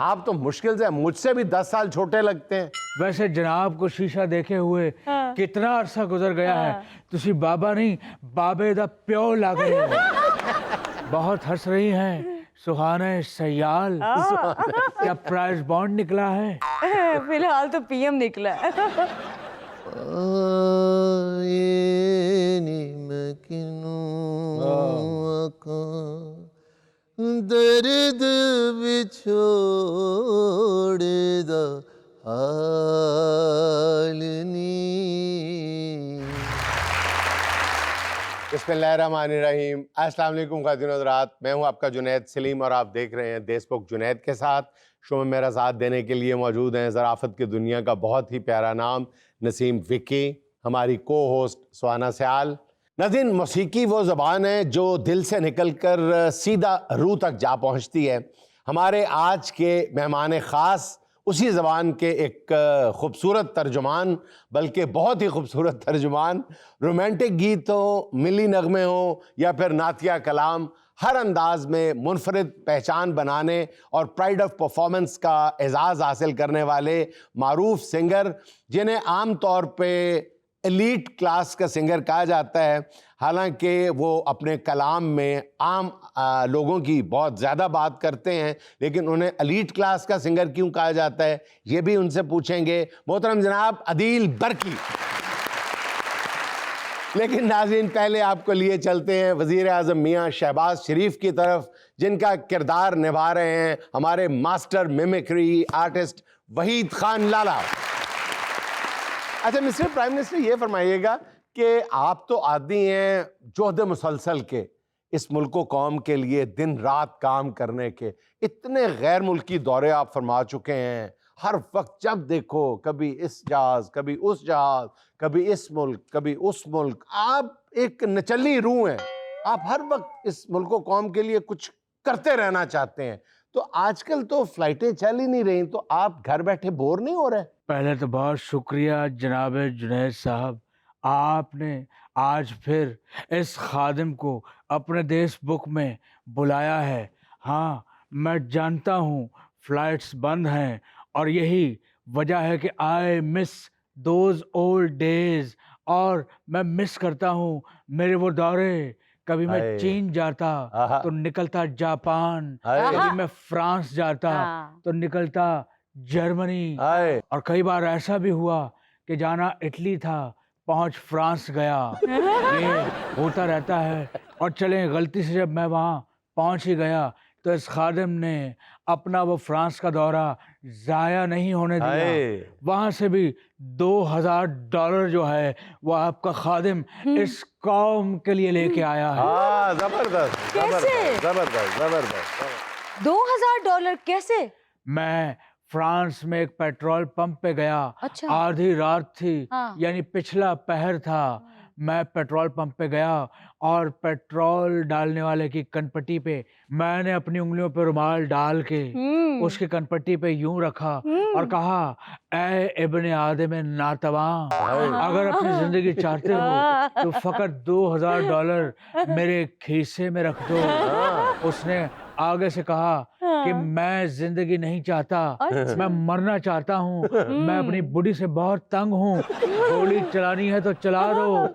आप तो मुश्किल से मुझसे भी 10 साल छोटे लगते हैं। वैसे जनाब को शीशा देखे हुए कितना अरसा गुजर गया है, तुसी बाबा नहीं बाबे दा प्यो लग रहे हो। बहुत हंस रही हैं सुहाना सयाल। क्या प्राइस बॉन्ड निकला है? फिलहाल तो पीएम निकला है। दर्द बिछोड़ दा हालनी। बिस्मिल्लाहिर्रहमानिर्रहीम। अस्सलाम वालेकुम ख़ातिन हज़रात, मैं हूं आपका जुनैद सलीम और आप देख रहे हैं देशमुख जुनैद के साथ। शो में मेरा साथ देने के लिए मौजूद हैं ज़राफ़त की दुनिया का बहुत ही प्यारा नाम नसीम विक्की, हमारी को होस्ट सुहाना सयाल। नाज़रीन, मौसीकी वो ज़बान है जो दिल से निकल कर सीधा रूह तक जा पहुँचती है। हमारे आज के मेहमान ख़ास उसी ज़बान के एक ख़ूबसूरत तर्जुमान, बल्कि बहुत ही ख़ूबसूरत तर्जुमान। रोमांटिक गीत हो, मिली नगमे हो या फिर नातिया कलाम, हर अंदाज में मुनफरिद पहचान बनाने और प्राइड ऑफ परफॉर्मेंस का एजाज़ हासिल करने वाले मारूफ सिंगर, जिन्हें आम तौर पे एलीट क्लास का सिंगर कहा जाता है। हालांकि वो अपने कलाम में आम लोगों की बहुत ज़्यादा बात करते हैं, लेकिन उन्हें एलीट क्लास का सिंगर क्यों कहा जाता है ये भी उनसे पूछेंगे। मोहतरम जनाब अदील बरकी। लेकिन नाज़रीन, पहले आपको लिए चलते हैं वज़ीर आज़म मियाँ शहबाज शरीफ की तरफ, जिनका किरदार निभा रहे हैं हमारे master mimicry artist Waheed Khan Lala. अच्छा मिस्टर प्राइम मिनिस्टर, ये फरमाइएगा कि आप तो आदी हैं जोहद मुसलसल के, इस मुल्क व कौम के लिए दिन रात काम करने के। इतने गैर मुल्की दौरे आप फरमा चुके हैं, हर वक्त जब देखो कभी इस जहाज कभी उस जहाज, कभी इस मुल्क कभी उस मुल्क। आप एक नचली रूह हैं, आप हर वक्त इस मुल्क व कौम के लिए कुछ करते रहना चाहते हैं। तो आजकल तो फ्लाइटें चल ही नहीं रही, तो आप घर बैठे बोर नहीं हो रहे? पहले तो बहुत शुक्रिया जनाब जुनैद साहब, आपने आज फिर इस खादिम को अपने देश बुक में बुलाया है। हाँ, मैं जानता हूँ फ़्लाइट्स बंद हैं और यही वजह है कि I miss those old days, और मैं मिस करता हूँ मेरे वो दौरे। कभी मैं चीन जाता तो निकलता जापान, कभी मैं फ्रांस जाता तो निकलता जर्मनी, और कई बार ऐसा भी हुआ कि जाना इटली था पहुंच फ्रांस गया। ये होता रहता है। और चलें, गलती से जब मैं वहां पहुंच ही गया तो इस खादिम ने अपना वो फ्रांस का दौरा ज़ाया नहीं होने दिया। वहां से भी $2000 जो है वो आपका खादिम इस कौम के लिए लेके आया है। जबरदस्त कैसे? जबरदस्त जबरदस्त। $2000 कैसे? मैं फ्रांस में एक पेट्रोल पंप पे गया। अच्छा। आधी रात थी, हाँ। यानी पिछला पहर था। मैं पेट्रोल पंप पे गया और पेट्रोल डालने वाले की कनपट्टी पे मैंने अपनी उंगलियों पे रुमाल डाल के उसकी कनपट्टी पे यूं रखा और कहा, ऐ इब्ने आदम नातवा, अगर अपनी जिंदगी चाहते हो तो फकत $2000 मेरे खीसे में रख दो। उसने आगे से कहा कि मैं जिंदगी नहीं चाहता, मैं मरना चाहता हूँ, मैं अपनी बुढ़ी से बहुत तंग हूँ, गोली चलानी है तो चला दो।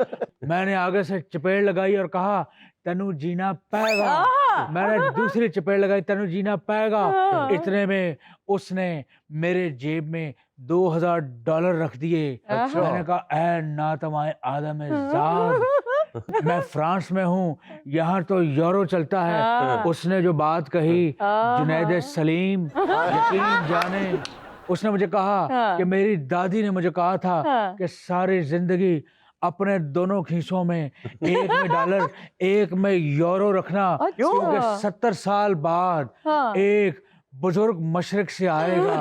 मैंने आगे से चपेट लगाई और कहा, तनु जीना पाएगा। मैंने दूसरी चपेट लगाई, तनु जीना पाएगा। इतने में उसने मेरे जेब में $2000 रख दिए। मैंने कहा, ऐ नातवाए आदम ज़ाद, मैं फ्रांस में हूँ, यहाँ तो यूरो चलता है। उसने जो बात कही, जुनैद सलीम यकीन जाने, उसने मुझे कहा कि मेरी दादी ने मुझे कहा था कि सारी जिंदगी अपने दोनों खीसों में, एक में डॉलर एक में यूरो रखना, क्योंकि 70 साल बाद एक बुजुर्ग मशरिक से आएगा,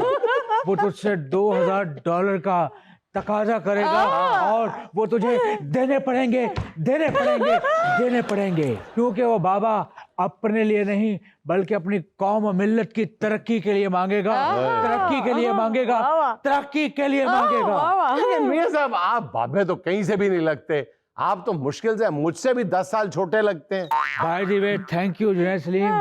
वो तुझसे $2000 का तकाजा करेगा और वो तुझे देने पड़ेंगे, देने पड़ेंगे, देने पड़ेंगे, क्योंकि वो बाबा अपने लिए नहीं बल्कि अपनी कौम और मिल्लत की तरक्की के लिए मांगेगा, तरक्की के लिए मांगेगा, तरक्की के लिए मांगेगा। लेकिन मियां साहब, आप बाबे तो कहीं से भी नहीं लगते। आप तो मुश्किल से मुझसे भी 10 साल छोटे लगते हैं। By the way thank you Junaid Salim.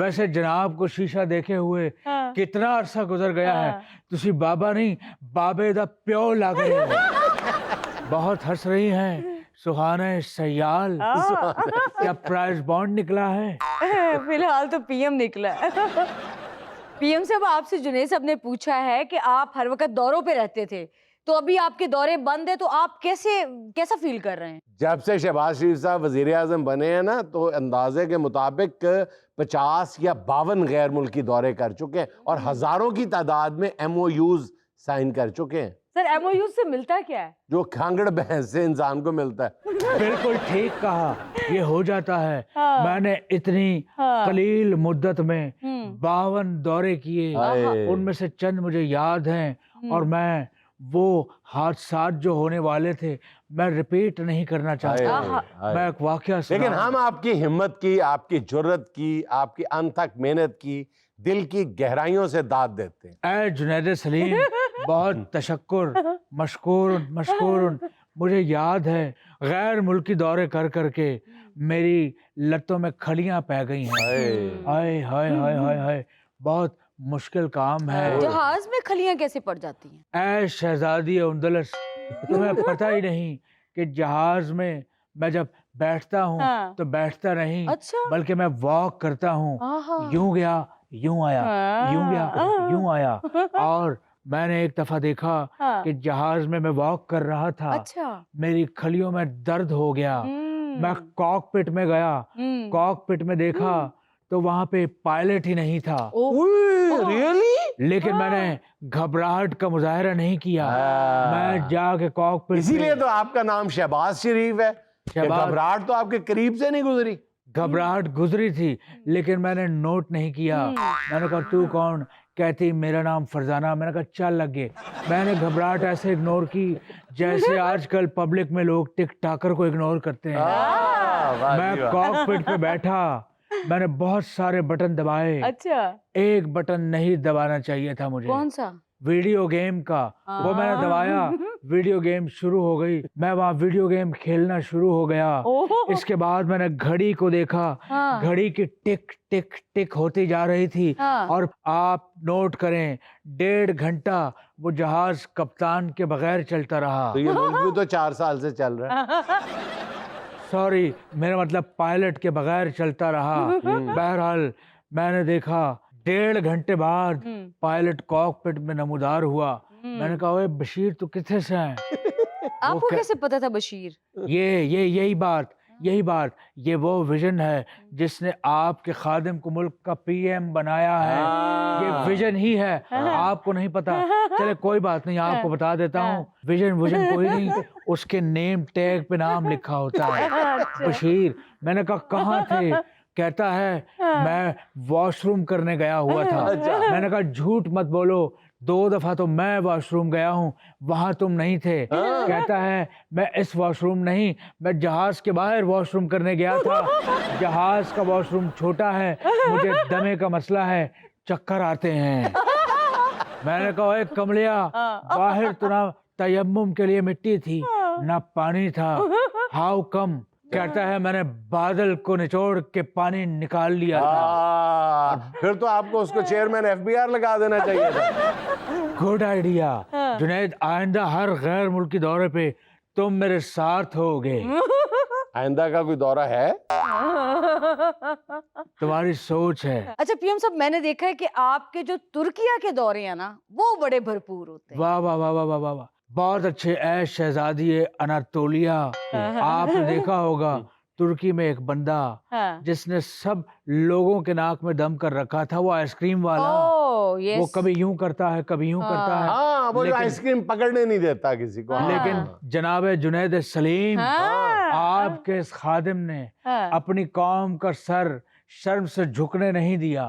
वैसे जनाब को शीशा देखे हुए कितना अरसा गुजर गया है। तुसी बाबा नहीं बाबे दा प्यो लग रहे हो। बहुत हंस रही हैं सुहाना सयाल। क्या प्राइज बॉन्ड निकला है? फिलहाल तो पीएम निकला है। पीएम साहब, आपसे जुनैद साहब ने पूछा है कि आप हर वक्त दौरों पे रहते थे, तो अभी आपके दौरे बंद है, तो आप कैसा फील कर रहे हैं? जब से शहबाज शरीफ साहब वजीर आजम बने हैं ना, तो अंदाजे के मुताबिक 50 या 52 गैर मुल्की दौरे कर चुके हैं और हजारों की तादाद में MOUs साइन कर चुके हैं। सर, MOU से मिलता क्या है? जो खांगड़ भैंस से इंसान को मिलता है। बिल्कुल ठीक कहा, ये हो जाता है। मैंने इतनी कलील मुद्दत में 52 दौरे किए, उनमें से चंद मुझे याद हैं और मैं वो हादसात जो होने वाले थे मैं रिपीट नहीं करना चाहता। मैं एक वाकया लेकिन हम आपकी हिम्मत की, आपकी जुर्रत की, आपकी अनथक मेहनत की दिल की गहराइयों से दाद देते हैं। ऐ जुनैद सलीम, बहुत तशक्कुर, मशकूर। मुझे याद है गैर मुल्की दौरे कर करके मेरी लत्तों में खलियां पै गई हैं। हाय हाय हाय हाय हाय, बहुत मुश्किल काम है। जहाज में खलियां कैसे पड़ जाती हैं? ऐ शहजादी उंदलस, तुम्हें पता ही नहीं कि जहाज में मैं जब बैठता हूँ तो बैठता नहीं, अच्छा। बल्कि मैं वॉक करता हूँ। यूं गया यूं आया, यूं गया यूं आया। और मैंने एक दफा देखा कि जहाज में मैं वॉक कर रहा था। अच्छा। मेरी खलियों में दर्द हो गया। मैं कॉकपिट में गया, कॉकपिट में देखा तो वहां पे पायलट ही नहीं था। रियली? लेकिन मैंने घबराहट का मुजाहरा नहीं किया। मैं जाके कॉकपिट, इसीलिए तो आपका नाम शहबाज शरीफ है। घबराहट तो आपके करीब से नहीं गुजरी। घबराहट गुजरी थी लेकिन मैंने नोट नहीं किया। मैंने कहा तू कौन? कहती मेरा नाम फरजाना। मैंने कहा चल लग गए। मैंने घबराहट ऐसे इग्नोर की जैसे आजकल पब्लिक में लोग टिक टाकर को इग्नोर करते हैं। मैं कॉकपिट पे बैठा, मैंने बहुत सारे बटन दबाए। अच्छा। एक बटन नहीं दबाना चाहिए था मुझे। कौन सा? वीडियो गेम का। वो मैंने दबाया, वीडियो गेम शुरू हो गई। मैं वहाँ वीडियो गेम खेलना शुरू हो गया। इसके बाद मैंने घड़ी को देखा, घड़ी की टिक टिक टिक होती जा रही थी। और आप नोट करें 1.5 घंटा वो जहाज कप्तान के बगैर चलता रहा। तो ये मुल्क भी तो 4 साल से चल रहा है। सॉरी, मेरा मतलब पायलट के बगैर चलता रहा। बहरहाल मैंने देखा 1.5 घंटे बाद पायलट कॉकपिट में नमूदार हुआ। मैंने कहा ओए बशीर तू किथे से है? आपको कैसे पता था बशीर? यही बात, ये वो विजन है जिसने आपके खादिम को मुल्क का PM बनाया है। ये विजन ही है। आपको नहीं पता? चले कोई बात नहीं, आपको बता देता हूँ। विजन कोई नहीं, उसके नेम टैग पे नाम लिखा होता है, बशीर। मैंने कहा कहाँ थे? कहता है मैं वॉशरूम करने गया हुआ था। मैंने कहा झूठ मत बोलो, 2 दफा तो मैं वॉशरूम गया हूँ, वहां तुम नहीं थे। कहता है मैं इस वॉशरूम नहीं, मैं जहाज के बाहर वॉशरूम करने गया था। जहाज का वॉशरूम छोटा है, मुझे दमे का मसला है, चक्कर आते हैं। मैंने कहा ओए कमलिया, बाहर तो ना तयम्मुम के लिए मिट्टी थी ना पानी था, हाउ कम? कहता है मैंने बादल को निचोड़ के पानी निकाल लिया था। फिर तो आपको उसको चेयरमैन FBR लगा देना चाहिए था। गुड आइडिया जुनैद, आइंदा हर गैर मुल्की दौरे पे तुम मेरे साथ होगे। आइंदा का कोई दौरा है? तुम्हारी सोच है। अच्छा पीएम साहब, मैंने देखा है कि आपके जो तुर्किया के दौरे हैं ना, वो बड़े भरपूर होते हैं। वाह वाह वाह वाह वाह वाह, बहुत अच्छे। ऐ शहजादी अनातोलिया, आपने देखा होगा तुर्की में एक बंदा जिसने सब लोगों के नाक में दम कर रखा था, वो आइसक्रीम वाला। वो कभी यूं करता है, कभी यूं करता है। हाँ, वो आइसक्रीम पकड़ने नहीं देता किसी को। लेकिन जनाब जुनैद सलीम, आपके इस खादिम ने अपनी कौम का सर शर्म से झुकने नहीं दिया।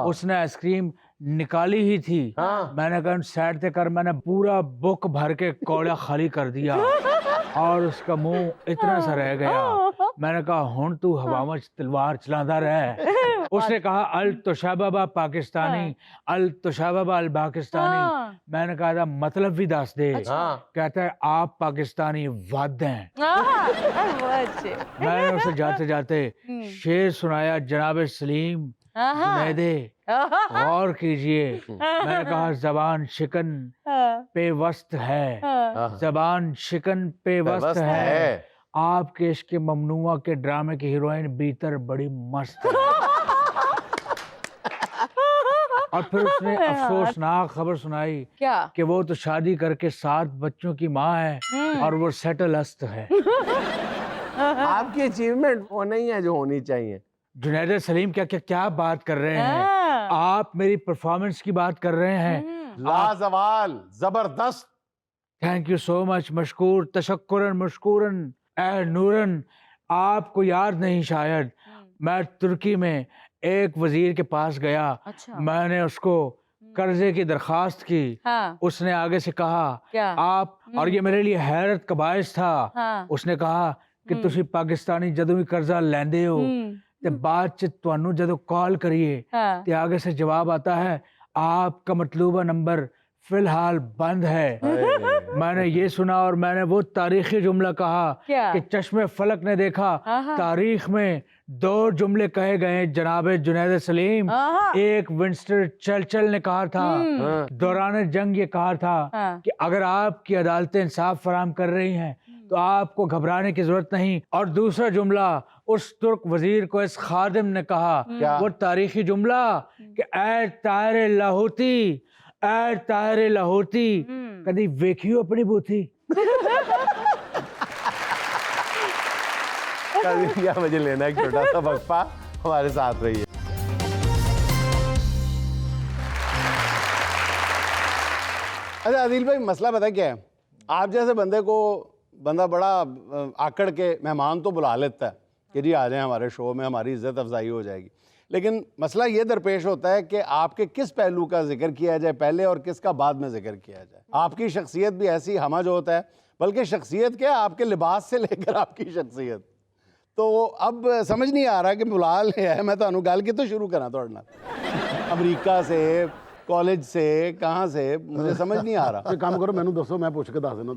उसने आइसक्रीम निकाली ही थी। मैंने कहा साइड से कर, मैंने पूरा बुक भर के कौड़ा खाली कर दिया और उसका मुंह इतना सा रह गया। मैंने कहा हुण तू हवा में तलवार चलाता रह, उसने कहा अल तुशाबाबा पाकिस्तानी, अल तुशाबाबा अल पाकिस्तानी। हाँ। मैंने कहा था मतलब भी दस दे। हाँ कहता है आप पाकिस्तानी वाद हैं। बहुत अच्छे। मैंने उसे जाते जाते शेर सुनाया, जनाब सलीम जुनैदे गौर कीजिए। मैंने कहा जबान शिकन पे वस्त है, जबान शिकन पे वस्त है। आपके इश्क ममनुआ के ड्रामे की हीरोइन भीतर बड़ी मस्त है। और फिर उसने अफसोसनाक खबर सुनाई क्या? कि वो तो शादी करके 7 बच्चों की माँ है और वो सेटल अस्त है। आपकी अचीवमेंट वो नहीं है जो होनी चाहिए। जुनैद सलीम क्या क्या क्या बात कर रहे हैं आप? मेरी परफॉर्मेंस की बात कर रहे हैं। लाजवाल, जबरदस्त। थैंक यू सो मच, मशकूर, तशक्कुरन मशकूरन। ए नूरन, आपको याद नहीं शायद, मैं तुर्की में एक वजीर के पास गया। अच्छा। मैंने उसको कर्जे की दरखास्त की। हाँ। उसने आगे से कहा क्या? आप, और ये मेरे लिए हैरत का बायस था। हाँ। उसने कहा कि तुसी पाकिस्तानी जदों भी कर्जा लैंदे हो ते बाद च ਤੁਹਾਨੂੰ ਜਦੋਂ कॉल करिए ते आगे से जवाब आता है आपका मतलूबा नंबर फिलहाल बंद है। मैंने ये सुना और मैंने वो तारीखी जुमला कहा क्या? कि चश्मे फलक ने देखा तारीख में 2 जुमले कहे गए जनाब जुनैद सलीम। एक विंस्टन चर्चिल ने कहा था दौरान जंग, ये कहा था कि अगर आपकी अदालतें इंसाफ फराहम कर रही हैं तो आपको घबराने की जरूरत नहीं। और दूसरा जुमला उस तुर्क वजीर को इस खादिम ने कहा, वो तारीखी जुमला कि ऐ तारे लाहौती, ऐ तारे लाहौती, कभी वेखियो अपनी बूथी। क्या मुझे लेना एक छोटा सा वक्फा, हमारे साथ रहिए। अच्छा आदिल भाई, मसला पता क्या है, आप जैसे बंदे को बंदा बड़ा आकड़ के मेहमान तो बुला लेता है कि जी आ जाएं हमारे शो में, हमारी इज्जत अफजाई हो जाएगी। लेकिन मसला ये दरपेश होता है कि आपके किस पहलू का जिक्र किया जाए पहले और किसका बाद में जिक्र किया जाए। आपकी शख्सियत भी ऐसी हमा जो होता है, बल्कि शख्सियत क्या, आपके लिबास से लेकर आपकी शख्सियत। तो अब समझ नहीं आ रहा कि बुला लिया है, मैं तो गल कितों शुरू करा थोड़े नाल, अमरीका से, कॉलेज से, कहाँ से, मुझे समझ नहीं आ रहा। काम करो, मैंने दसो, मैं पूछ के दस देना।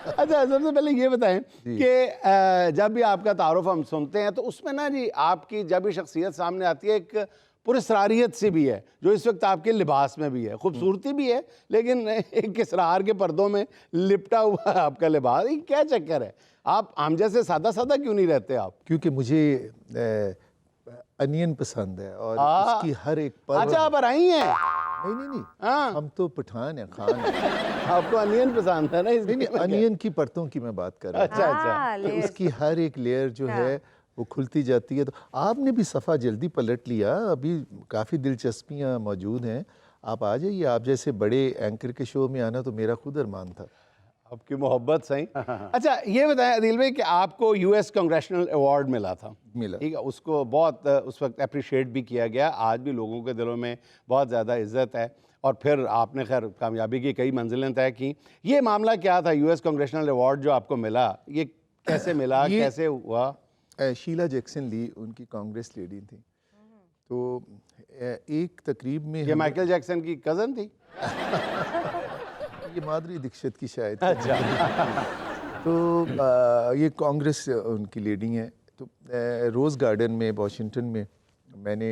अच्छा, सबसे पहले ये बताएं कि जब भी आपका तारुफ हम सुनते हैं तो उसमें ना जी आपकी जब भी शख्सियत सामने आती है एक पुरस्रारियत सी भी है जो इस वक्त आपके लिबास में भी है, खूबसूरती भी है, लेकिन एक इसरार के पर्दों में लिपटा हुआ है आपका लिबास। ये क्या चक्कर है? आप हम जैसे सादा सादा क्यों नहीं रहते आप? क्योंकि मुझे अनियन पसंद है और उसकी हर एक पर। अच्छा, आप आई हैं? नहीं, हाँ। हम तो पठान हैं, खान हैं। आपको अनियन पसंद है ना? नहीं, अनियन की परतों की मैं बात कर रहा हूँ। अच्छा, तो उसकी हर एक लेयर जो है वो खुलती जाती है। तो आपने भी सफ़ा जल्दी पलट लिया, अभी काफ़ी दिलचस्पियाँ मौजूद हैं। आप आ जाइए, आप जैसे बड़े एंकर के शो में आना तो मेरा खुद अरमान था। आपकी मोहब्बत सही। अच्छा ये बताएं आदिल भाई कि आपको यूएस कांग्रेशनल अवार्ड मिला था। मिला। ठीक है, उसको बहुत उस वक्त अप्रिशिएट भी किया गया, आज भी लोगों के दिलों में बहुत ज़्यादा इज्जत है। और फिर आपने खैर कामयाबी की कई मंजिलें तय की। ये मामला क्या था, यूएस कांग्रेशनल अवार्ड जो आपको मिला, ये कैसे मिला, कैसे हुआ? शीला जैक्सन ली उनकी कांग्रेस लीडी थी, तो एक तकरीब में ये माइकल जैक्सन की कज़न थी? ये माधुरी दीक्षित की शायद। अच्छा। तो ये कांग्रेस उनकी लीडी हैं। तो रोज़ गार्डन में वाशिंगटन में मैंने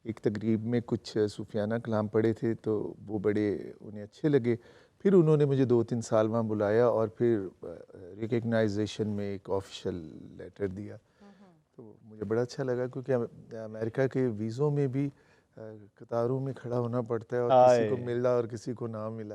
एक तकरीब में कुछ सूफियाना कलाम पढ़े थे, तो वो बड़े उन्हें अच्छे लगे। फिर उन्होंने मुझे 2-3 साल वहाँ बुलाया और फिर रिकग्नाइजेशन में एक ऑफिशियल लेटर दिया। तो मुझे बड़ा अच्छा लगा, क्योंकि अमेरिका के वीज़ों में भी कतारों में खड़ा होना पड़ता है और किसी को मिला और किसी को ना मिला,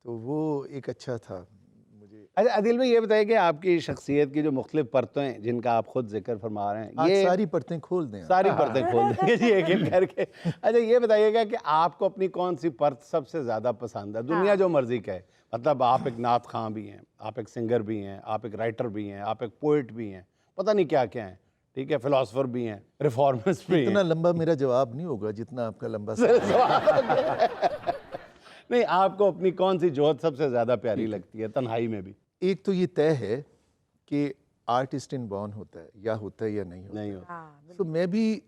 तो वो एक अच्छा था मुझे। अच्छा आदिल भाई, ये बताइए कि आपकी शख्सियत की जो मुख्तलिफ परतें हैं जिनका आप खुद जिक्र फरमा रहे हैं, ये सारी परतें खोल दें, सारी परतें खोल देंगे जी एक एक करके। अच्छा ये बताइएगा कि आपको अपनी कौन सी परत सबसे ज़्यादा पसंद है? दुनिया जो मर्जी कहे, मतलब आप एक नात खां भी हैं, आप एक सिंगर भी हैं, आप एक राइटर भी हैं, आप एक पोइट भी हैं, पता नहीं क्या क्या हैं, ठीक है, फिलोसफर भी हैं, रिफॉर्मिस्ट भी हैं। इतना लंबा मेरा जवाब नहीं होगा जितना आपका लंबा सवाल। नहीं, आपको अपनी कौन सी जोहत सबसे ज़्यादा प्यारी लगती है तन्हाई में भी? एक तो ये तय है कि आर्टिस्ट इन बॉर्न होता है या नहीं होता नहीं होता। हाँ, तो मैं भी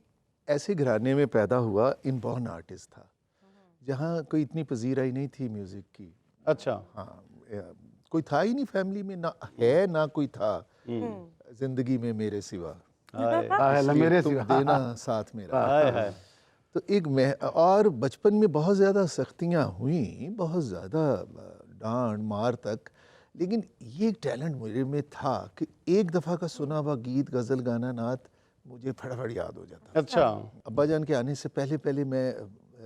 ऐसे घराने में पैदा हुआ, इन बॉर्न आर्टिस्ट था, जहाँ कोई इतनी पजीराई नहीं थी म्यूज़िक की। अच्छा। हाँ, कोई था ही नहीं फैमिली में, ना है ना कोई था जिंदगी में मेरे सिवा, इसलिए मेरे तुम सिवा। देना साथ मेरा। हाय हाय। तो एक मैं, और बचपन में बहुत ज़्यादा सख्तियाँ हुई, बहुत ज़्यादा डांट मार तक, लेकिन ये एक टैलेंट मेरे में था कि एक दफ़ा का सुना हुआ गीत, गज़ल, गाना, नात मुझे फटाफट याद हो जाता। अच्छा। अब्बा जान के आने से पहले पहले मैं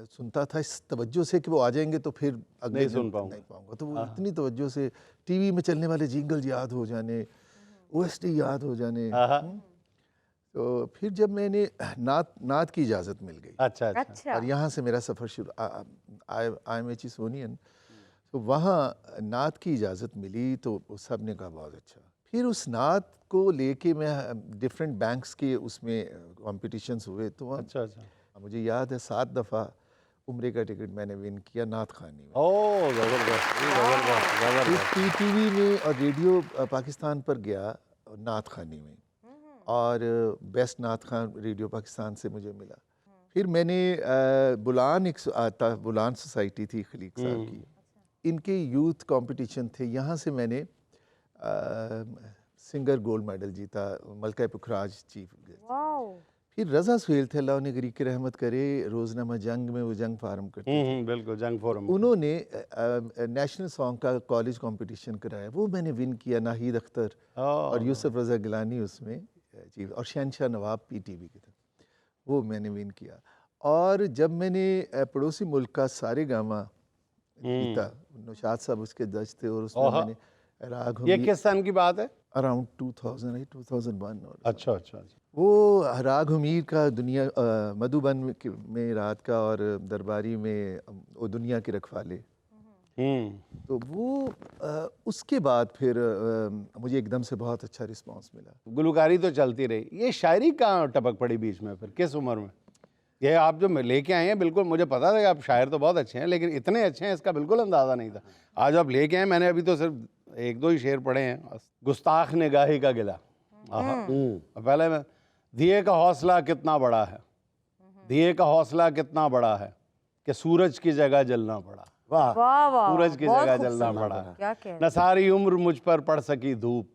सुनता था इस तवज्जो से कि वो आ जाएंगे तो फिर अगले नहीं दिन सुन पाऊंगा। नहीं पाऊंगा, तो वो इतनी तवज्जो से टीवी में चलने वाले जिंगल याद हो जाने, ओएसटी याद हो जाने। आहा। तो फिर जब मैंने नात की इजाज़त मिल गई, अच्छा अच्छा। अच्छा। और यहाँ से मेरा सफ़र शुरू, आई एम एच सोनियन, तो वहाँ नात की इजाज़त मिली तो सब ने कहा बहुत अच्छा। फिर उस नात को लेके मैं डिफरेंट बैंक्स के उसमें कॉम्पिटिशन्स हुए, तो वहाँ अच्छा अच्छा। मुझे याद है 7 दफ़ा उम्रे का टिकट मैंने विन किया नात खानी में। ओ जबरदस्त जबरदस्त फिर जबरदस्त। पीटीवी में और रेडियो पाकिस्तान पर गया नात खानी में, और बेस्ट नात खान रेडियो पाकिस्तान से मुझे मिला। फिर मैंने बुलान, एक आता बुलान सोसाइटी थी खलीक साहब की, इनके यूथ कंपटीशन थे, यहाँ से मैंने सिंगर गोल्ड मेडल जीता, मलका पुखराज चीफ गेस्ट। वाओ। फिर रज़ा सुहेल थे, अल्लाह उन्हें गरीब की रहमत करे, रोज़नामा जंग में वो जंग फार्म करते थे, बिल्कुल जंग फोरम। उन्होंने नेशनल सॉन्ग का कॉलेज कंपटीशन कराया, वो मैंने विन किया। नाहिद अख्तर और यूसुफ रज़ा गिलानी उसमें चीफ, और शहनशाह नवाब पीटीवी के थे, वो मैंने विन किया। और जब मैंने पड़ोसी मुल्क का सारे गामा जीता, नौशाद साहब उसके जज थे, और उसमें मैंने राग ये किस सन की बात है? अराउंड 2008 2001 और अच्छा अच्छा अच्छा। वो राग हमीर का दुनिया, मधुबन में रात का, और दरबारी में वो दुनिया के रखवाले, तो वो उसके बाद फिर मुझे एकदम से बहुत अच्छा रिस्पांस मिला। गुलकारी तो चलती रही, ये शायरी कहाँ टपक पड़ी बीच में फिर, किस उम्र में? ये आप जो लेके आए हैं, बिल्कुल मुझे पता था कि आप शायर तो बहुत अच्छे हैं, लेकिन इतने अच्छे हैं इसका बिल्कुल अंदाज़ा नहीं था। आज आप लेके आए, मैंने अभी तो सिर्फ एक दो ही शेर पढ़े हैं। गुस्ताख निगाही का गिला, पहले मैं, दिए का हौसला कितना बड़ा है, दिए का हौसला कितना बड़ा है कि सूरज की जगह जलना पड़ा। वाह। वाह वाह। सूरज की बहुत जगह खूबसूरत। जलना पड़ा। क्या कह न सारी उम्र मुझ पर पड़ सकी धूप,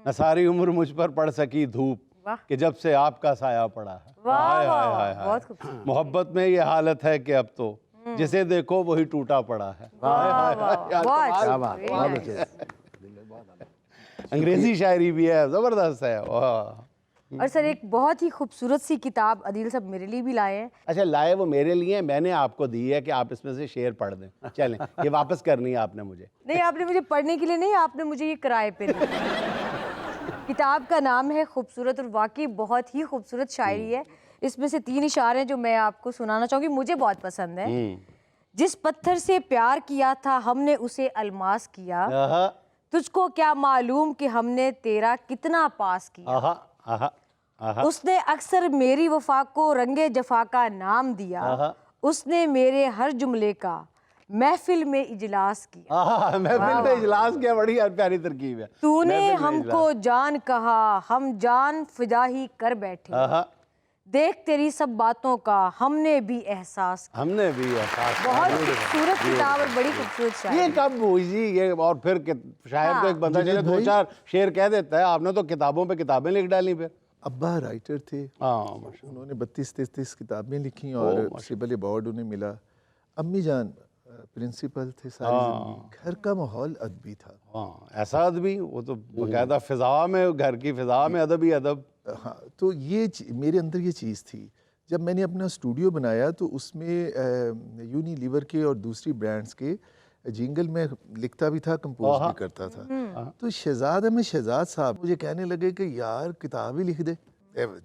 न सारी उम्र मुझ पर पड़ सकी धूप वाह। कि जब से आपका साया पड़ा है। वाह हाय हाय वाह, हाय हाय। बहुत खूबसूरत। मोहब्बत में ये हालत है कि अब तो जिसे देखो वही टूटा पड़ा है। हाय हाय हाय। यार, बहुत कमाल। क्या बात, very बहुत nice। अच्छे। अंग्रेजी शायरी भी है, जबरदस्त है। वाह। और सर एक बहुत ही खूबसूरत सी किताब अदील साहब मेरे लिए भी लाए हैं। अच्छा, लाए वो मेरे लिए, मैंने आपको दी है कि आप इसमें से शेर पढ़ दें। चलें, ये वापस करनी है आपने मुझे। नहीं, आपने मुझे पढ़ने के लिए नहीं, आपने मुझे ये किराए पे दी। किताब का नाम है खूबसूरत, और वाकई बहुत ही खूबसूरत शायरी है। इसमें से 3 इशारे जो मैं आपको सुनाना चाहूँगी, मुझे बहुत पसंद है। जिस पत्थर से प्यार किया था हमने उसे अलमास किया, आहा तुझको क्या मालूम कि हमने तेरा कितना पास किया। आहा आहा आहा। उसने अक्सर मेरी वफा को रंगे जफा का नाम दिया, आहा। उसने मेरे हर जुमले का महफिल में इजलास किया। आहा, महफिल में इजलास किया, बड़ी प्यारी तरकीब है। तूने महफिल में हमको जान कहा, हम जान फिदा ही कर बैठे, आहा, देख तेरी सब बातों का हमने भी एहसास किया। हमने भी एहसास किया। बहुत खूबसूरत किताब और बड़ी खूबसूरत ये शायरी। कब हुई जी ये? और फिर शायर तो एक बंदा चले 2-4 शेर कह देता है, आपने तो किताबों पे किताबें लिख डाली फिर। अब्बा राइटर थे, हाँ माशाल्लाह। उन्होंने 32-33 किताबें लिखी, और सिबल अवार्ड उन्हें मिला। अम्मी जान प्रिंसिपल थे सारी जिंदगी, घर का माहौल अदबी था। हाँ, ऐसा अदबी, वो तो बकायदा फिजा में, घर की फिजा में अदब ही अदब। हाँ, तो ये मेरे अंदर ये चीज़ थी। जब मैंने अपना स्टूडियो बनाया तो उसमें यूनिलीवर के और दूसरी ब्रांड्स के जिंगल में लिखता भी था, कंपोज भी करता था। तो शहजाद अहमद शहजाद साहब मुझे कहने लगे कि यार किताब ही लिख दे,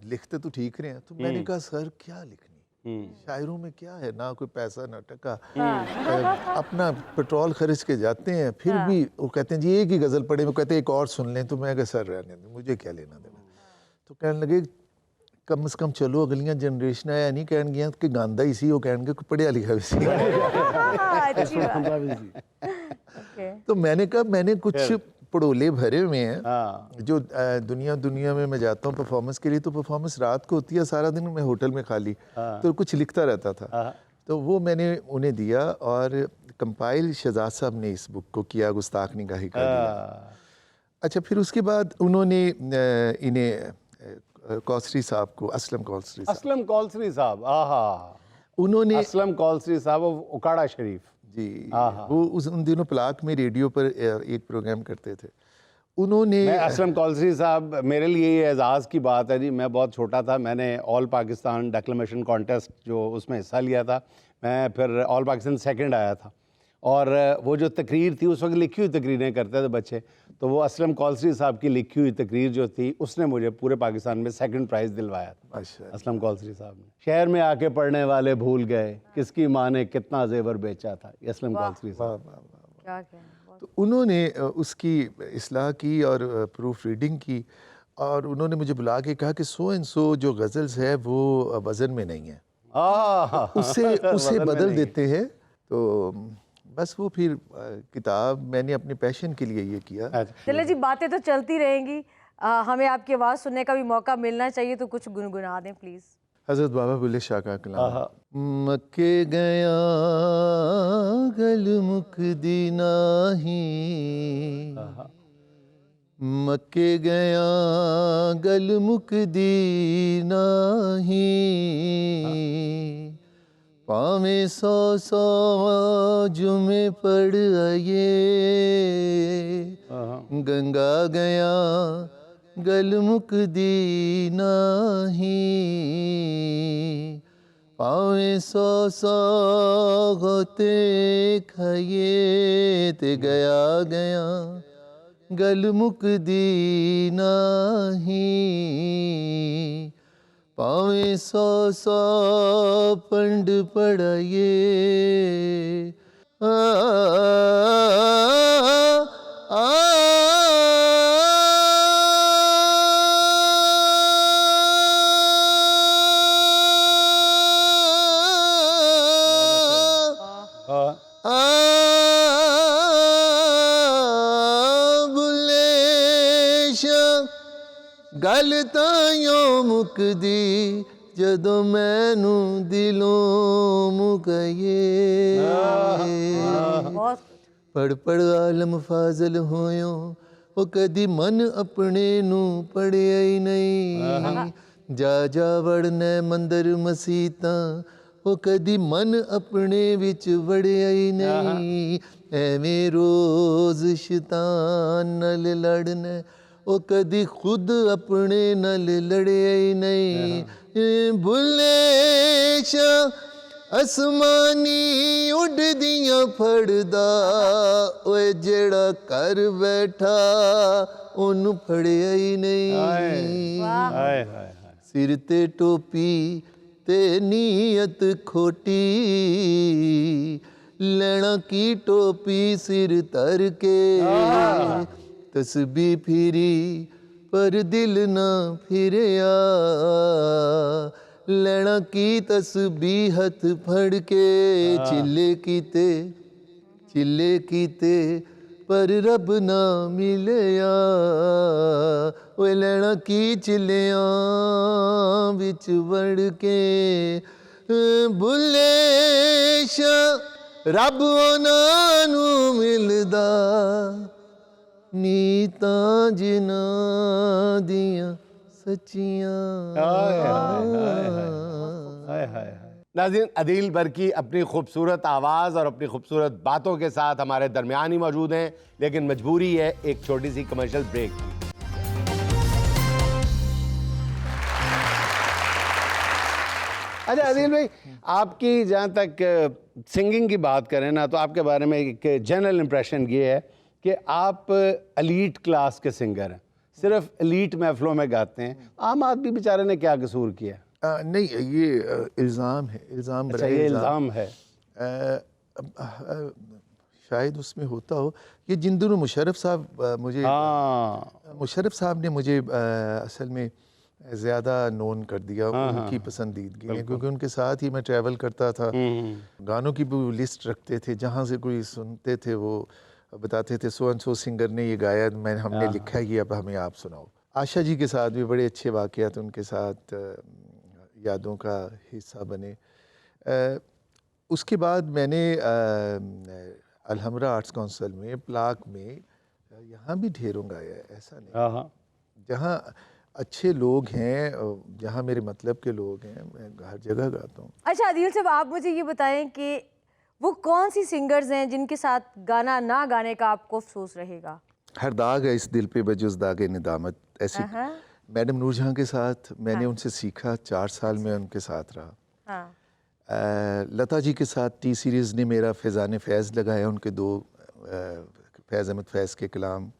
लिखते तो ठीक रहे हैं। तो मैंने कहा सर क्या लिखनी, शायरों में क्या है, ना कोई पैसा ना टका, अपना पेट्रोल खर्च के जाते हैं, फिर भी वो कहते हैं जी एक ही गज़ल पढ़े, वो कहते हैं एक और सुन लें, तो मैं कहा सर रहने दें, मुझे क्या लेना देना। तो कहने लगे कम से कम चलो अगलियां जनरेशन है नहीं कहन गया कि गांधा ही सी, वो कहने कोई पढ़िया लिखा भी सी। अच्छी बात। Okay. तो मैंने कहा मैंने कुछ पड़ोले भरे हुए हैं हाँ जो दुनिया में मैं जाता हूँ परफॉर्मेंस के लिए, तो परफॉर्मेंस रात को होती है, सारा दिन मैं होटल में खाली, तो कुछ लिखता रहता था। हाँ। तो वो मैंने उन्हें दिया और कंपाइल शहजाद साहब ने इस बुक को किया, गुस्ताख निगाही का दिया। अच्छा, फिर उसके बाद उन्होंने इन्हें कौसरी साहब को, असलम कौसरी साहब, असलम कौलसरी साहब, आहा, उन्होंने असलम कौलसरी साहब ऑफ उकाड़ा शरीफ जी, आहा। वो उन दिनों प्लाक में रेडियो पर एक प्रोग्राम करते थे। उन्होंने मैं असलम कौलसरी साहब, मेरे लिए ये एजाज़ की बात है जी, मैं बहुत छोटा था, मैंने ऑल पाकिस्तान डेक्लेमेशन कॉन्टेस्ट जो उसमें हिस्सा लिया था, मैं फिर ऑल पाकिस्तान सेकंड आया था, और वो जो तकरीर थी उस वक्त लिखी हुई तकरीरें करते थे बच्चे, तो वो असलम कौलसरी साहब की लिखी हुई तकरीर जो थी उसने मुझे पूरे पाकिस्तान में सेकंड प्राइज़ दिलवाया था। माशाअल्लाह। असलम कौलसरी साहब ने, शहर में आके पढ़ने वाले भूल गए किसकी माँ ने कितना जेवर बेचा था, ये असलम कौलसरी साहब। क्या क्या तो उन्होंने उसकी इस्लाह की और प्रूफ रीडिंग की, और उन्होंने मुझे बुला के कहा कि सो एंड सो जो गज़ल्स है वो वज़न में नहीं है, उसे वज़न में बदल नहीं। देते हैं। तो बस वो फिर किताब मैंने अपने पैशन के लिए ये किया। अच्छा। चले जी, बातें तो चलती रहेंगी, हमें आपकी आवाज़ सुनने का भी मौका मिलना चाहिए, तो कुछ गुनगुना दें प्लीज़। हज़रत बाबा बुल्ले शाह का कलाम। आहा। मक्के गया गल मुकदी नाही, मक्के गया गल मुकदी नाही, पावे सौ सौ जुमे पढ़ आए, गंगा गया गल मुकदी नाही, पावे सौ सौ गोते खाइए, ते गया गया गल मुकदी नाही, पावे सौ सौ पंड पढ़ाइए। गल ताइयों मुकदी जदों मैनू दिलों मुकाइए, बहुत पढ़ पढ़ आलम फाजल होयो, वो कदी मन अपने नू पढ़िया ही नहीं, जा जा वड़ने मंदिर मसीता, वो कदी मन अपने विच वड़िया ही नहीं, एवें रोज शैतान नल लड़ने, वो कदी खुद अपने नल लड़िया ही नहीं। बुल्ले शाह आसमानी उड़दियां फड़दा, ओए जेड़ा कर बैठा ओनू फड़िया ही नहीं। हाय हाय। सिर ते टोपी ते नीयत खोटी, लेना की टोपी सिर तर के, तस्बी फिरी पर दिल ना फिरया, लेना की तस्बी हथ फड़ के, चिल्ले कीते पर रब ना मिलया, वो लेना की चिल्लियां विच वड़ के, बुल्ले शाह रब उन्हां नू मिलदा, नीतां जिन्हां दियां सच्चियां। नाज़रीन, अदील बरकी अपनी खूबसूरत आवाज़ और अपनी खूबसूरत बातों के साथ हमारे दरमियान ही मौजूद हैं, लेकिन मजबूरी है एक छोटी सी कमर्शियल ब्रेक की। अच्छा अदील भाई, आपकी जहाँ तक सिंगिंग की बात करें ना, तो आपके बारे में एक जनरल इम्प्रेशन ये है कि आप एलीट क्लास के सिंगर हैं, सिर्फ एलीट महफिलों में गाते हैं। आम आदमी बेचारे ने क्या कसूर किया? नहीं, ये इल्ज़ाम है, इल्ज़ाम अच्छा, ये इल्ज़ाम है। शायद उसमें होता हो। ये जिन दिनों मुशर्रफ साहब मुझे मुशर्रफ साहब ने मुझे असल में ज़्यादा नोन कर दिया, उनकी पसंदीदगी में, क्योंकि उनके साथ ही मैं ट्रैवल करता था, गानों की भी लिस्ट रखते थे, जहाँ से कोई सुनते थे वो बताते थे सो एंड सो सिंगर ने ये गाया, हमने लिखा है कि अब हमें आप सुनाओ। आशा जी के साथ भी बड़े अच्छे वाक़यात उनके साथ यादों का हिस्सा बने। उसके बाद मैंने अलहमरा आर्ट्स काउंसिल में, प्लाक में, यहाँ भी ढेरों गाया है, ऐसा नहीं। हाँ हाँ। जहाँ अच्छे लोग हैं, जहाँ मेरे मतलब के लोग हैं, मैं हर जगह गाता हूँ। अच्छा आदिल साहब, आप मुझे ये बताएं कि वो कौन सी सिंगर्स हैं जिनके साथ गाना ना गाने का आपको अफसोस रहेगा? हर दाग है इस दिल पे बजुज़ दागे निदामत, ऐसी मैडम नूरजहां के साथ मैंने उनसे सीखा, 4 साल में उनके साथ रहा। हाँ। लता जी के साथ टी सीरीज़ ने मेरा फैज़ान फैज़ लगाया, उनके 2 फैज़ अहमद फैज़ के कलाम,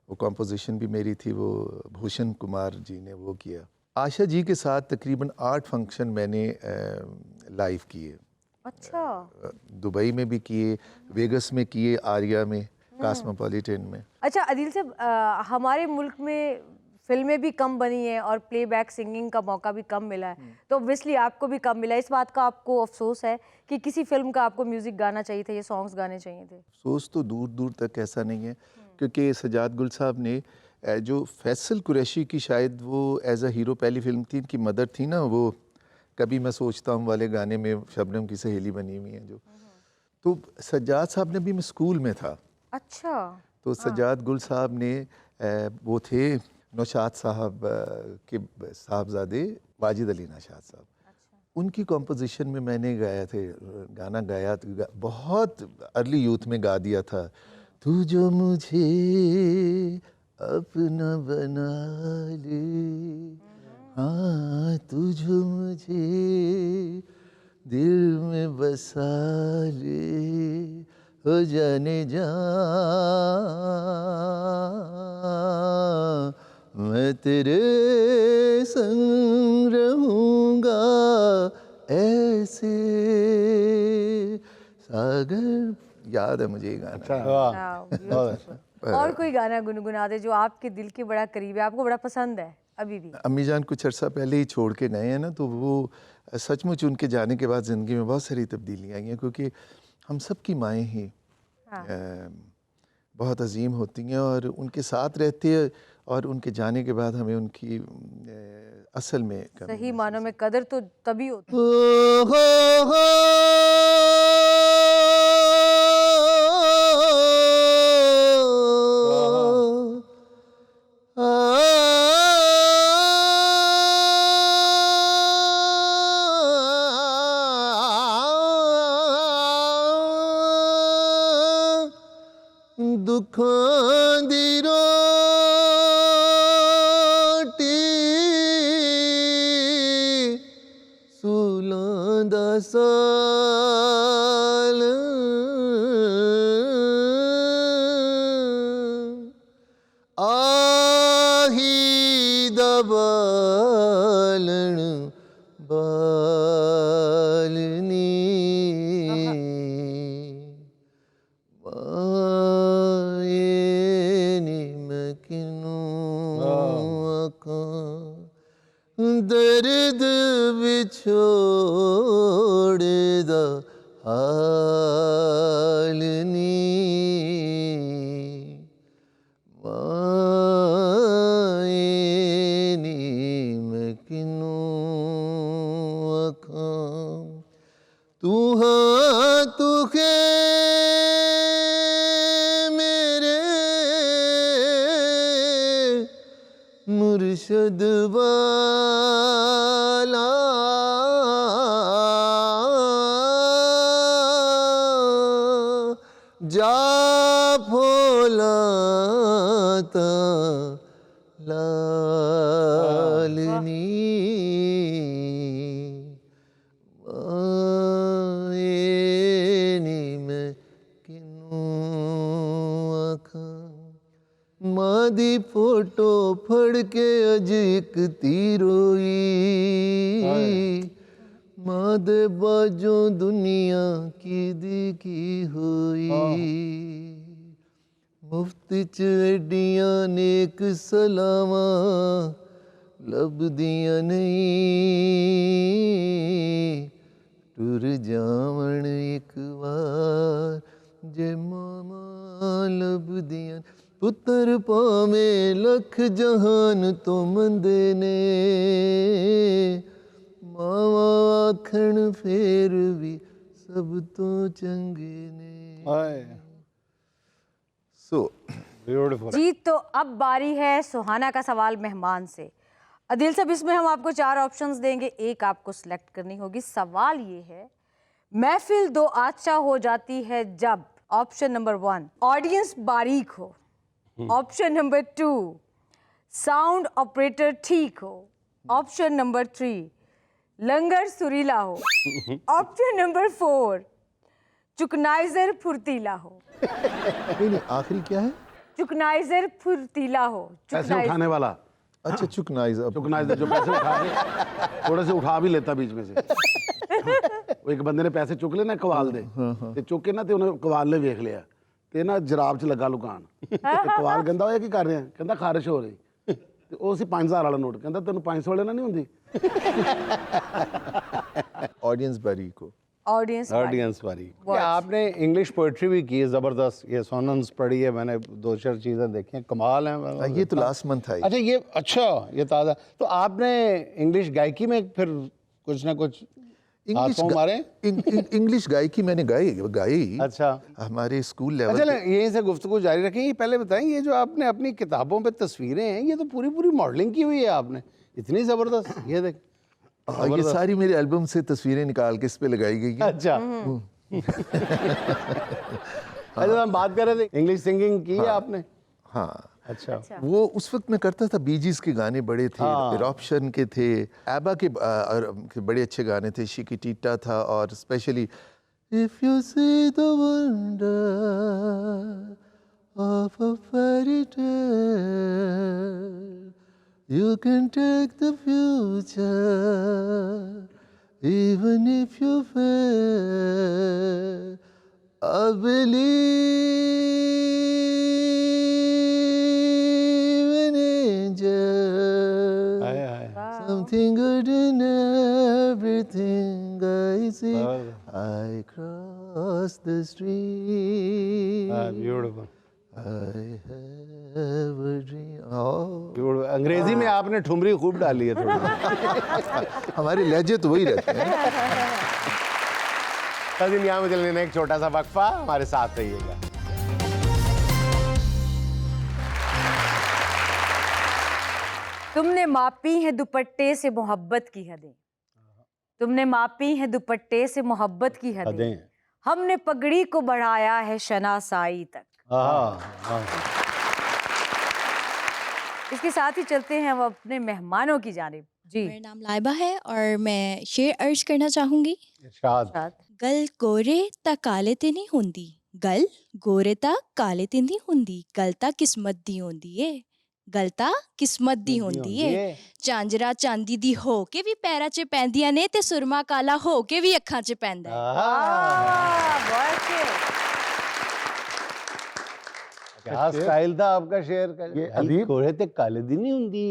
वो कंपोजिशन भी मेरी थी, वो भूषण कुमार जी ने वो किया। आशा जी के साथ तकरीबन 8 फंक्शन मैंने लाइव किए। अच्छा। दुबई में भी किए, वेगस में किए, आर्या में, कॉस्मोपॉलिटन में। अच्छा आदिल साहब, हमारे मुल्क में फिल्में भी कम बनी हैं और प्लेबैक सिंगिंग का मौका भी कम मिला है, तो ऑब्वियसली आपको भी कम मिला है। इस बात का आपको अफसोस है कि किसी फिल्म का आपको म्यूजिक गाना चाहिए था, ये सॉन्ग्स गाने चाहिए थे? अफसोस तो दूर दूर तक ऐसा नहीं है, क्योंकि सजाद गुल साहब ने जो फैसल कुरैशी की शायद वो एज अ हीरो पहली फिल्म थी, इनकी मदर थी ना, वो कभी मैं सोचता हूँ वाले गाने में शबनम की सहेली बनी हुई है जो, तो सज्जाद साहब ने भी, मैं स्कूल में था, अच्छा। तो सज्जाद गुल साहब ने वो थे नौशाद साहब के साहबजादे वाजिद अली नौशाद साहब, उनकी कॉम्पोजिशन में मैंने गाया थे, गाना गाया, बहुत अर्ली यूथ में गा दिया था। तू जो मुझे अपना बना ले, हाँ तू जो मुझे दिल में बसा ले, हो जाने जा मैं तेरे संग रहूँगा ऐसे। सागर याद है मुझे ये गाना। अच्छा। Wow, beautiful. और कोई गाना गुनगुना दे जो आपके दिल के बड़ा करीब है, आपको बड़ा पसंद है अभी भी? अम्मी जान कुछ अर्सा पहले ही छोड़ के गए हैं ना, तो वो सचमुच उनके जाने के बाद ज़िंदगी में बहुत सारी तब्दीलियाँ आई हैं, क्योंकि हम सब की माएँ ही बहुत अजीम होती हैं, और उनके साथ रहती है, और उनके जाने के बाद हमें उनकी असल में सही मानों में कदर तो तभी होती दुखों दी रोटी सूलों दा साल, आही दा बालण बालनी, दर्द बिछोड़ दा हालनी, मायनी मैं किनू आखां, तू हाँ तू खे मेरे मुर्शद वाला, जा फौलाता लालनी, मायनी मैं किनू आखां, मां दी फोटो फड़ के अज एक तीरोई, मां दे बाजों दुनिया की की होई, मुफ्त च एडियां नेक सलावां लभदियां नहीं, टुर जावण एक बार जे मामा पुत्र पावे लख जहान तो मंदे ने मावा आखण फेर भी सब तो चंगे ने। So beautiful. जी तो अब बारी है सुहाना का सवाल मेहमान से। अदिल साहब, इसमें हम आपको 4 ऑप्शंस देंगे, एक आपको सिलेक्ट करनी होगी। सवाल ये है, महफिल दो आचा हो जाती है जब। ऑप्शन नंबर 1, ऑडियंस बारीक हो। ऑप्शन नंबर 2, साउंड ऑपरेटर ठीक हो। ऑप्शन नंबर 3, लंगर सुरीला हो। ऑप्शन नंबर 4, चुकनाइजर फुर्तीला हो। नहीं, आखिरी क्या है? चुकनाइजर फुर्तीला हो। पैसे उठाने वाला, अच्छा, चुकनाइज। टोकनाइजर, जो पैसे उठा के थोड़े से उठा भी लेता बीच में से। वो एक बंदे ने पैसे चुक ले ना कवाल दे, ते चुक के ना ते उन्हें कवाल ने वेख लिया ते ना जराब च लगा लुकान ते कवाल कहंदा होया की कर रहे हैं, कहंदा खारिश हो रही ते ਉਹ ਸੀ 5000 ਵਾਲਾ ਨੋਟ, ਕਹਿੰਦਾ ਤੈਨੂੰ 500 ਵਾਲੇ ਨਾਲ ਨਹੀਂ ਹੁੰਦੀ। ऑडियंस बारीक हो। ऑडियंस वाली। आपने इंग्लिश पोइट्री भी की है जबरदस्त, ये सोनन्स पढ़ी है मैंने, 2-4 चीजें देखी हैं, कमाल है। ये तो लास्ट मंथ आई। अच्छा ये ताज़ा। तो आपने इंग्लिश गायकी में फिर कुछ ना कुछ हाथों मारे? इंग्लिश गायकी मैंने गाई। अच्छा, हमारे स्कूल लेवल। अच्छा, यहीं से गुफ्तगू जारी रखें। ये पहले बताएं, ये जो आपने अपनी किताबों पे तस्वीरें हैं, ये तो पूरी पूरी मॉडलिंग की हुई है आपने, इतनी जबरदस्त। ये देख, ये सारी मेरे एल्बम से तस्वीरें निकाल के इस पे लगाई गई है। अच्छा। अच्छा, हम बात कर रहे थे इंग्लिश सिंगिंग की है आपने? हाँ। अच्छा। वो उस वक्त मैं करता था, बीजीज के गाने बड़े थे, रॉप्शन के थे, एबा के बड़े अच्छे गाने थे, शिकिटीटा था, और specially if you see the wonder of a fairy tale you can take the future even if you fail I something good in everything I see. I cross the street. Beautiful. I have a dream. Oh. Beautiful. अंग्रेजी में आपने ठुमरी खूब डाली है थोड़ी। हमारे लहजे तो वही रहते हैं। नाज़रीन, यहाँ में चल लेना एक छोटा सा वक्फा, हमारे साथ रहिएगा। तुमने मापी है दुपट्टे से मोहब्बत की हदें। तुमने मापी है दुपट्टे से मोहब्बत की हदें। हमने पगड़ी को बढ़ाया है शनासाई तक। इसके साथ ही चलते हैं अब अपने मेहमानों की जानिब। जी, मेरा नाम लाइबा है और मैं शेर अर्ज करना चाहूंगी। इरशाद। गल गोरे ता काले ते नहीं हुंदी, गल गोरे ता काले ते नहीं हुंदी, गलता किस्मत दी होंदी है, गलता किस्मत दी होंदी है। झांजरा चांदी दी हो के भी पैरा च पैंदियां ने ते सुरमा काला हो के भी अखां च पैंदा है। क्या स्टाइल था आपका शेर का। ये अदीब गोरे ते काले दी नहीं हुंदी।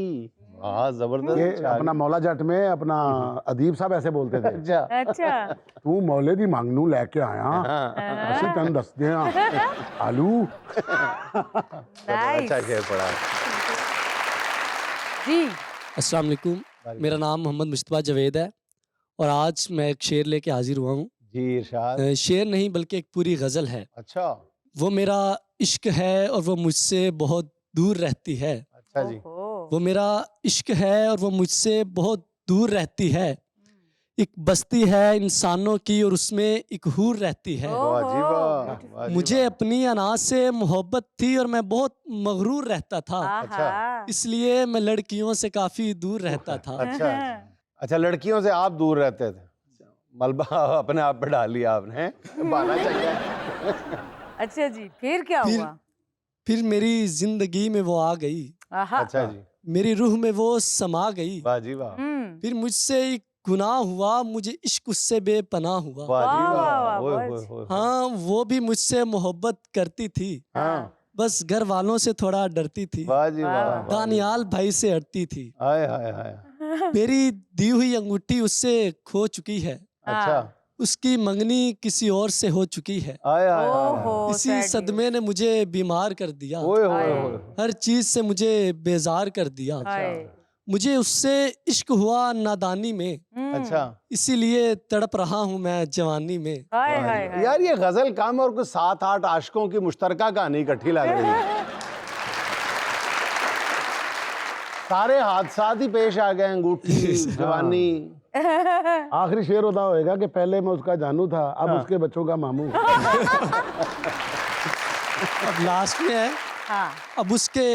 वाह, जबरदस्त। ये अपना मौला जट में अपना अदीब साहब ऐसे बोलते थे। अच्छा। तू मौले दी मांगनू लेके आया, ਅਸੀਂ ਤੈਨੂੰ ਦੱਸਦੇ ਆ आलू। अच्छा शेर पढ़ा। जी, अस्सलाम वालेकुम, मेरा नाम मोहम्मद मुस्तफ़ा जवेद है और आज मैं एक शेर लेके हाजिर हुआ हूँ। जी, इरशाद। शेर नहीं बल्कि एक पूरी गज़ल है। अच्छा। वो मेरा इश्क है और वो मुझसे बहुत दूर रहती है। अच्छा जी। वो मेरा इश्क है और वो मुझसे बहुत दूर रहती है। एक बस्ती है इंसानों की और उसमें एक हूर रहती है। वाह जी वाह, वाह जी मुझे अपनी अना से मोहब्बत थी और मैं बहुत मगरूर रहता था, अच्छा। इसलिए मैं लड़कियों से काफ़ी दूर रहता था। अच्छा। अच्छा, लड़कियों से आप दूर रहते थे। मलबा अपने आप पे डाल लिया आपने, बाला चाहिए। अच्छा जी, फिर क्या हुआ? फिर मेरी जिंदगी में वो आ गई। अच्छा जी। मेरी रूह में वो समा गई। वाह जी वाह। फिर मुझसे एक गुनाह हुआ, मुझे इश्क उससे बेपनाह हुआ। वाह जी वाह, वाह। वाह, ओए, बहुत ओए, ओए। हाँ, वो भी मुझसे मोहब्बत करती थी, हाँ। बस घर वालों से थोड़ा डरती थी। वाह जी वाह। दानियाल भाई से अड़ती थी। हाय हाय हाय। मेरी दी हुई अंगूठी उससे खो चुकी है। अच्छा। उसकी मंगनी किसी और से हो चुकी है। आय आय ओहो इसी sad news. सदमे ने मुझे बीमार कर दिया, ओए हाय। होए होए। हर चीज से मुझे बेजार कर दिया। हाय। मुझे उससे इश्क हुआ नादानी में, अच्छा इसीलिए तड़प रहा हूँ मैं जवानी में। हाय हाय हाय। यार, ये गजल कम और कुछ 7-8 आशिकों की मुश्तरका कहानी इकट्ठी लग रही है। सारे हादसात ही पेश आ गए, अंगूठी, जवानी। आखिरी शेर होता होएगा कि पहले मैं उसका जानू था, अब उसके बच्चों का मामू। अब लास्ट में है, हाँ अब उसके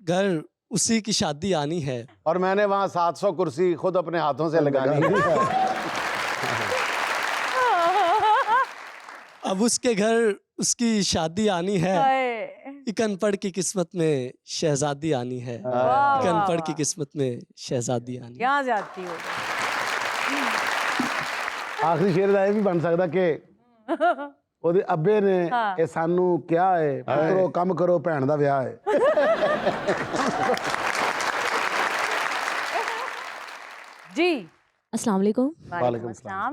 घर उसी की शादी आनी है। और मैंने वहां 700 कुर्सी खुद अपने हाथों से लगानी है। अब उसके घर उसकी शादी आनी है। हाय। एक अनपढ़ की किस्मत में शहजादी आनी है। वाह, एक वाह, अनपढ़ की वाह। किस्मत में शहजादी आनी है। यहाँ जाती हो। आखिरी शेर ਦਾ ਇਹ ਵੀ ਬਣ ਸਕਦਾ ਕਿ ਉਹਦੇ ਅੱਬੇ ਨੇ ਹਾਂ। ਇਹ ਸਾਨੂੰ ਕਿਹਾ ਹੈ ਪੁੱਤਰੋ ਕੰਮ ਕਰੋ ਭੈਣ ਦਾ ਵਿਆਹ ਹੈ। जी अस्सलाम वालेकुम। वालेकुम अस्सलाम।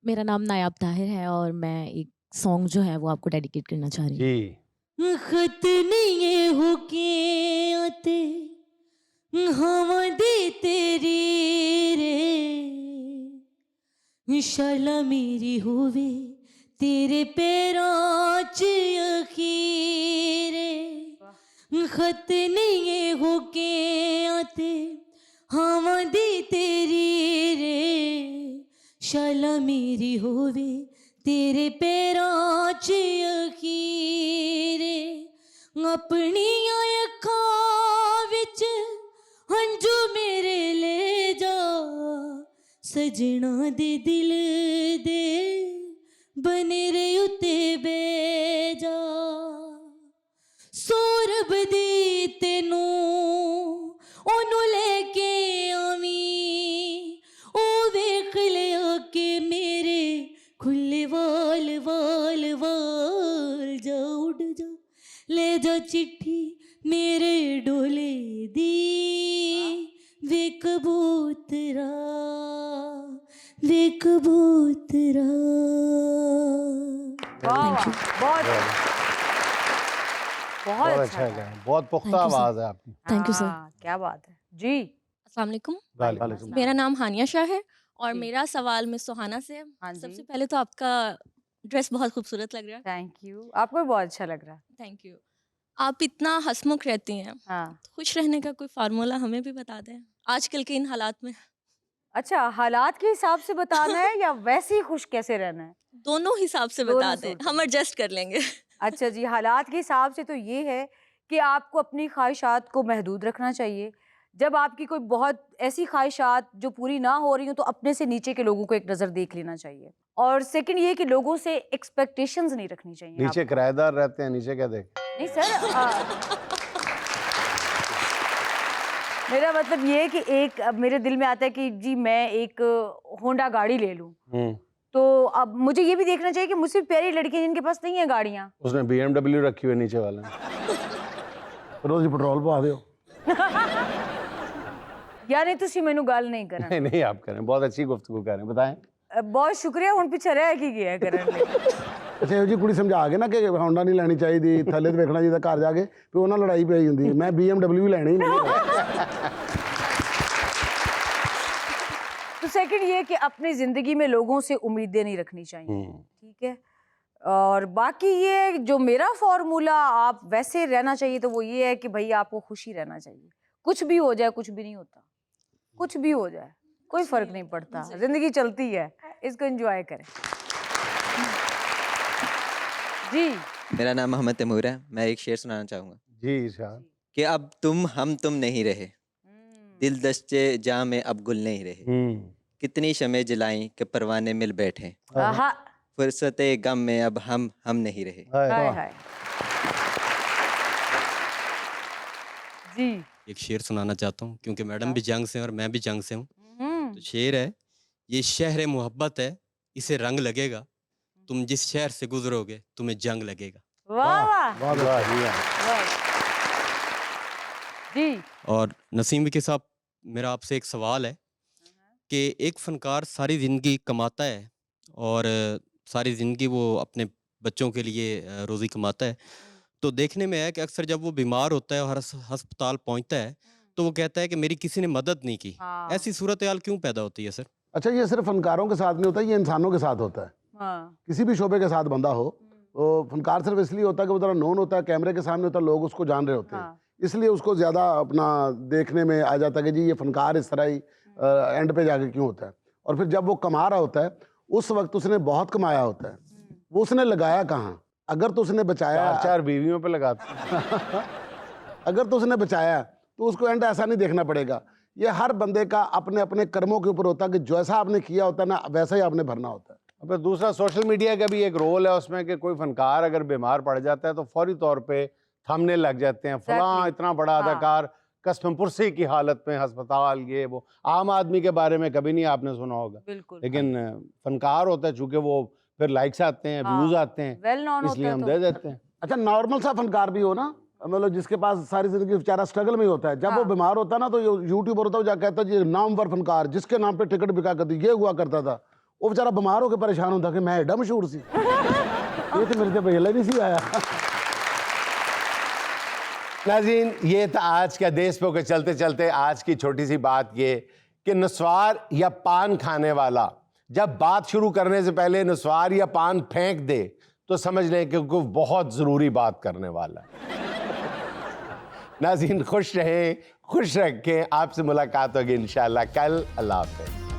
मेरा नाम नायाब ताहिर है और मैं एक सॉन्ग जो है वो आपको डेडिकेट करना चाह रही जी हूँ। खत नहीं हो के आते हवा दे तेरी रे, शाला मेरी होवे तेरे पैरों च अखीरे। खत नहीं हो के आते हवा दे तेरी रे, शाला मेरी होवे तेरे पैरों च अखीरे। अपनी अखां विच हंजू मेरे ले जा, सजना दे दिल दे बने रे उते बेजा। सौरभ दी तेनू ओनू लेके आवी, ओ वेख लिया के मेरे खुले वाल वाल वाल। जा उड़ जा ले जा चिट्ठी मेरे डोले दी, वे कबूतरा वे कबूतरा। वाह Thank you. बहुत बहुत बहुत अच्छा है, बहुत पुख्ता Thank you, sir. आवाज है आपकी। Thank you, sir. हाँ, क्या बात है जी। अस्सलाम वालेकुम। वालेकुम। मेरा नाम हानिया शाह है और जी। मेरा सवाल मिस सुहाना से है। हाँ जी। सबसे पहले तो आपका ड्रेस बहुत खूबसूरत लग रहा है। थैंक यू, आपको भी बहुत अच्छा लग रहा है। Thank you. आप इतना हंसमुख रहती हैं, हाँ खुश रहने का कोई फार्मूला हमें भी बता दें आजकल के इन हालात में। अच्छा, हालात के हिसाब से बताना है या वैसे ही खुश कैसे रहना है? दोनों हिसाब से दोनों बता दें, सूट हम एडजस्ट कर लेंगे। अच्छा जी, हालात के हिसाब से तो ये है कि आपको अपनी ख्वाहिशात को महदूद रखना चाहिए। जब आपकी कोई बहुत ऐसी ख्वाहिशात जो पूरी ना हो रही हो तो अपने से नीचे के लोगों को एक नज़र देख लेना चाहिए। और सेकंड ये कि लोगों से एक्सपेक्टेशंस नहीं रखनी चाहिए नीचे आपको। किराएदार रहते हैं, नीचे क्या देख। नहीं सर, मेरा मतलब ये है कि एक अब मेरे दिल में आता है कि जी मैं एक होंडा गाड़ी ले लूं, तो अब मुझे ये भी देखना चाहिए कि मुझसे प्यारी लड़कियां जिनके पास नहीं है गाड़ियां। उसने BMW रखी हुई है नीचे वाले ने। रोज पेट्रोल पवा दियो। यानी तुसी मैनू गल नहीं करना। नहीं नहीं, आप करें, बहुत अच्छी गुफ्तगू कर रहे हैं, बताएं। बहुत शुक्रिया, हुण पिछे रह की गया है करन लई। ਅੱਛਾ ਇਹੋ ਜਿਹੀ ਕੁੜੀ ਸਮਝਾ ਕੇ ਨਾ ਕਿ ਹੋਂਡਾ ਨਹੀਂ ਲੈਣੀ ਚਾਹੀਦੀ, ਥੱਲੇ ਤੇ ਵੇਖਣਾ ਚਾਹੀਦਾ ਘਰ ਜਾ ਕੇ ਵੀ ਉਹਨਾਂ ਲੜਾਈ ਪਈ ਹੁੰਦੀ ਹੈ। ਮੈਂ BMW ਲੈਣੀ ਹੀ नहीं। तो सेकंड ये कि अपनी जिंदगी में लोगों से उम्मीदें नहीं रखनी चाहिए, ठीक है। और बाकी ये जो मेरा फॉर्मूला आप वैसे रहना चाहिए तो वो ये है कि भाई आपको खुशी रहना चाहिए। कुछ भी हो जाए, कुछ भी नहीं होता, कुछ भी हो जाए कोई फर्क नहीं पड़ता, जिंदगी चलती है, इसको एंजॉय करें जी। मेरा नाम मोहम्मद तैमूर है। मैं एक शेर सुनाना चाहूँगा जी इरशाद। कि अब तुम हम तुम नहीं रहे, दिल दस्ते जां में अब गुल नहीं रहे। कितनी शमें जलाएं कि परवाने मिल बैठे, आहा, फुर्सते गम में अब हम नहीं रहे। हाय हाय जी। एक शेर सुनाना चाहता हूँ क्योंकि मैडम भी जंग से हैं और मैं भी जंग से हूँ। हम्म, तो शेर है, ये शहर मोहब्बत है, इसे रंग लगेगा, तुम जिस शहर से गुजरोगे तुम्हें जंग लगेगा। वाह वाह बहुत वाह जी वाह। वाह। जी और नसीम के साहब, मेरा आपसे एक सवाल है कि एक फनकार सारी ज़िंदगी कमाता है और सारी ज़िंदगी वो अपने बच्चों के लिए रोज़ी कमाता है। तो देखने में है कि अक्सर जब वो बीमार होता है और अस्पताल पहुंचता है तो वो कहता है कि मेरी किसी ने मदद नहीं की। हाँ। ऐसी सूरत हाल क्यों पैदा होती है सर? अच्छा, ये सिर्फ फनकारों के साथ नहीं होता, ये इंसानों के साथ होता है। हाँ। किसी भी शोबे के साथ बंदा हो, तो फनकार सिर्फ इसलिए होता है कि वो ज़रा नोन होता है, कैमरे के सामने होता है, लोग उसको जान रहे होते हैं, हाँ। इसलिए उसको ज़्यादा अपना देखने में आ जाता है कि जी ये फनकार इस तरह ही एंड पे जाके क्यों होता है। और फिर जब वो कमा रहा होता है, उस वक्त उसने बहुत कमाया होता है, वो उसने लगाया कहाँ? अगर तो उसने बचाया, 4 बीवियों पे लगाता अगर तो उसने बचाया तो उसको एंड ऐसा नहीं देखना पड़ेगा। ये हर बंदे का अपने अपने कर्मों के ऊपर होता है कि जैसा आपने किया होता है ना, वैसा ही आपने भरना होता है। अब दूसरा सोशल मीडिया का भी एक रोल है उसमें कि कोई फनकार अगर बीमार पड़ जाता है तो फौरी तौर पे थंबनेल लग जाते हैं, फलां Exactly. इतना बड़ा हाँ। अदाकार कसम पुरसी की हालत में अस्पताल, ये वो। आम आदमी के बारे में कभी नहीं आपने सुना होगा, बिल्कुल। लेकिन फनकार होता है चूंकि वो फिर लाइक्स आते हैं, हाँ, व्यूज आते हैं, वेल नॉन होता इसलिए है हम तो। दे देते हैं। अच्छा, नॉर्मल सा फनकार भी हो ना, मतलब जिसके पास सारी जिंदगी बेचारा स्ट्रगल में ही होता है, जब वो हाँ। बीमार होता है ना तो यूट्यूबर होता है, वो जा कहता है जी नामवर फनकार, जिसके नाम पे टिकट बिका करती, ये हुआ करता था। वो बेचारा बीमार होकर परेशान होता कि मैं एडा मशहूर सी ये तो मेरे से पहले नहीं सी आया। नाज़रीन, ये था आज का देश पे के चलते चलते आज की छोटी सी बात, ये कि नस्वार या पान खाने वाला जब बात शुरू करने से पहले नस्वार या पान फेंक दे तो समझ लें कि कोई बहुत ज़रूरी बात करने वाला है। नाज़रीन, खुश रहें, खुश रखें। आपसे मुलाकात होगी इंशाअल्लाह कल। अल्लाह हाफ़िज़।